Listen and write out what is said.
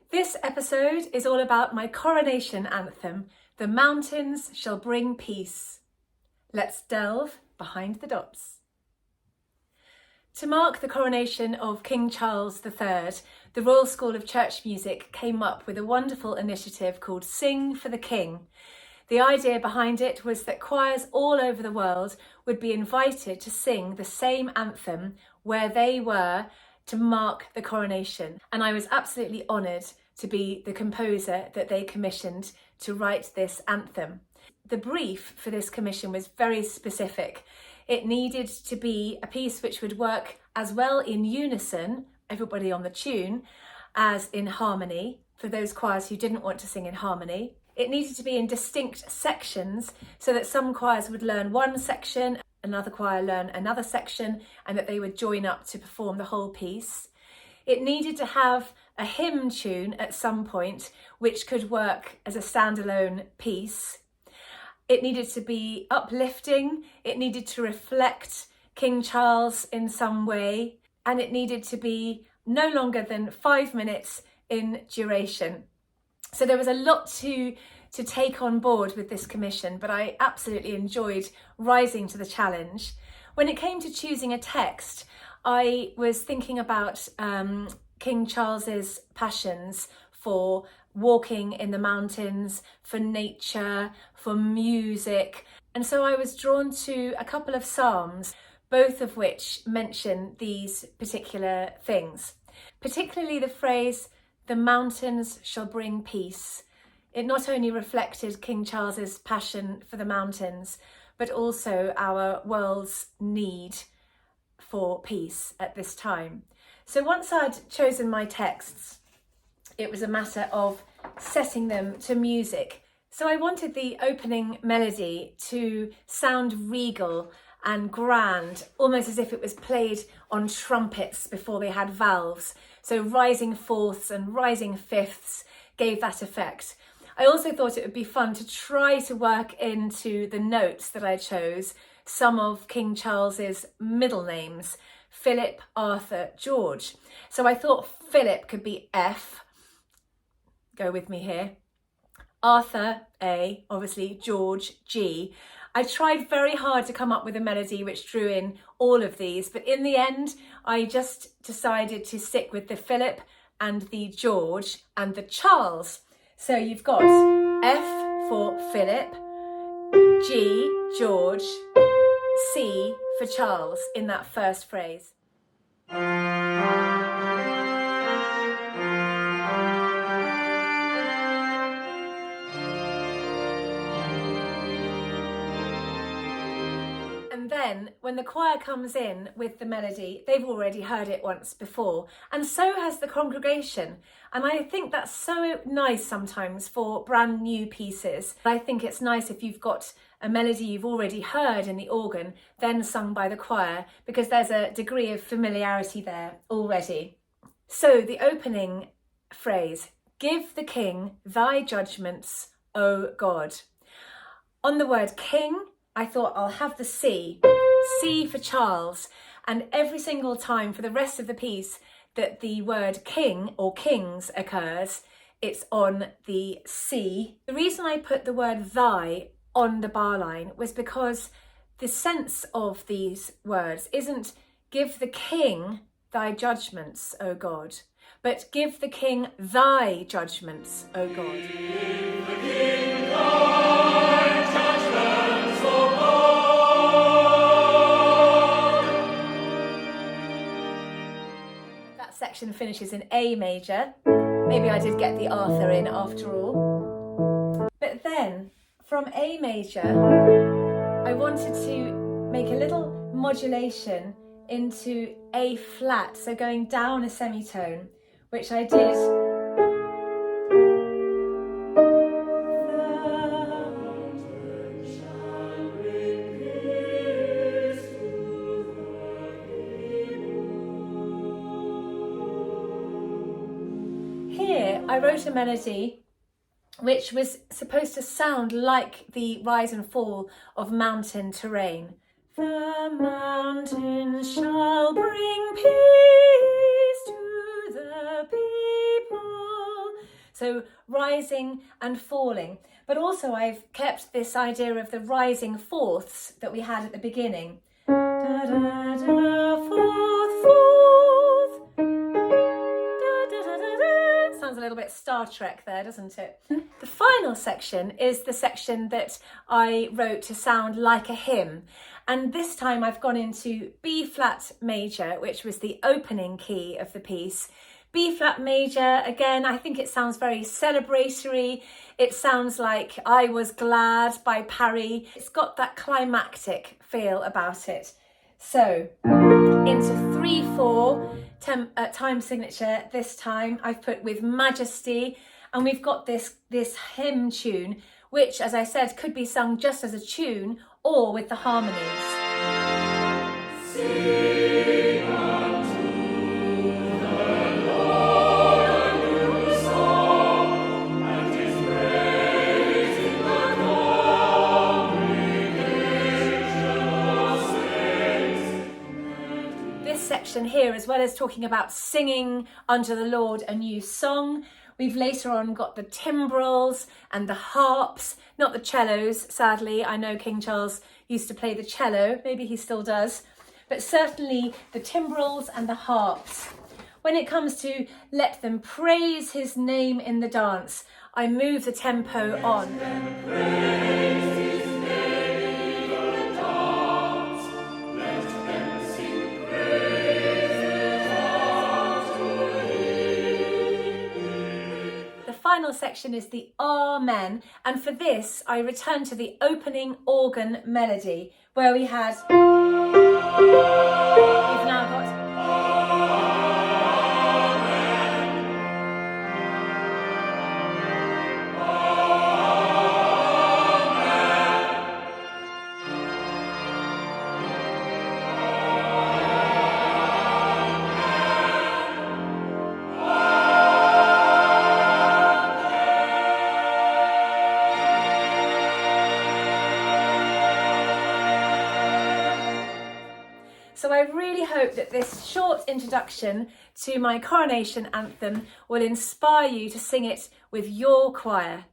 This episode is all about my coronation anthem, The Mountains Shall Bring Peace. Let's delve behind the dots. To mark the coronation of King Charles III, the Royal School of Church Music came up with a wonderful initiative called Sing for the King. The idea behind it was that choirs all over the world would be invited to sing the same anthem where they were to mark the coronation. And I was absolutely honoured to be the composer that they commissioned to write this anthem. The brief for this commission was very specific. It needed to be a piece which would work as well in unison, everybody on the tune, as in harmony, for those choirs who didn't want to sing in harmony. It needed to be in distinct sections so that some choirs would learn one section, another choir learn another section, and that they would join up to perform the whole piece. It needed to have a hymn tune at some point, which could work as a standalone piece. It needed to be uplifting, it needed to reflect King Charles in some way, and it needed to be no longer than 5 minutes in duration. So there was a lot to take on board with this commission, but I absolutely enjoyed rising to the challenge. When it came to choosing a text, I was thinking about King Charles's passions for walking in the mountains, for nature, for music. And so I was drawn to a couple of psalms, both of which mention these particular things. Particularly the phrase, "The mountains shall bring peace." It not only reflected King Charles's passion for the mountains, but also our world's need for peace at this time. So once I'd chosen my texts, it was a matter of setting them to music. So I wanted the opening melody to sound regal and grand, almost as if it was played on trumpets before they had valves. So rising fourths and rising fifths gave that effect. I also thought it would be fun to try to work into the notes that I chose some of King Charles's middle names, Philip, Arthur, George. So I thought Philip could be F, go with me here, Arthur, A, obviously George, G. I tried very hard to come up with a melody which drew in all of these, but in the end, I just decided to stick with the Philip and the George and the Charles. So you've got F for Philip, G, George, C for Charles in that first phrase. And then when the choir comes in with the melody, they've already heard it once before, and so has the congregation. And I think that's so nice sometimes for brand new pieces. I think it's nice if you've got a melody you've already heard in the organ, then sung by the choir, because there's a degree of familiarity there already. So the opening phrase, "Give the King thy judgments, O God." On the word King, I thought I'll have the C for Charles, and every single time for the rest of the piece that the word king or kings occurs, it's on the C. The reason I put the word thy on the bar line was because the sense of these words isn't "give the king thy judgments, O God," but "give the king thy judgments, O God." Give the king thy judgments, O God. That section finishes in A major. Maybe I did get the Arthur in after all. But then, from A major, I wanted to make a little modulation into A flat, so going down a semitone, which I did. Here, I wrote a melody which was supposed to sound like the rise and fall of mountain terrain. The mountains shall bring peace to the people. So rising and falling. But also I've kept this idea of the rising fourths that we had at the beginning. Da, da, da, fourth, fourth. Da, da, da, da, da. Sounds a little bit Star Trek there, doesn't it? The final section is the section that I wrote to sound like a hymn. And this time I've gone into B flat major, which was the opening key of the piece. B flat major, again, I think it sounds very celebratory. It sounds like I Was Glad by Parry. It's got that climactic feel about it. So into 3/4 time signature this time. I've put With Majesty, and we've got this hymn tune, which, as I said, could be sung just as a tune or with the harmonies. Sing unto the Lord a new song, and His praise in the congregation of saints. This section here, as well as talking about singing unto the Lord a new song, we've later on got the timbrels and the harps, not the cellos, sadly. I know King Charles used to play the cello, maybe he still does, but certainly the timbrels and the harps. When it comes to let them praise his name in the dance, I move the tempo on. Final section is the Amen, and for this I return to the opening organ melody where we've now got So I really hope that this short introduction to my coronation anthem will inspire you to sing it with your choir.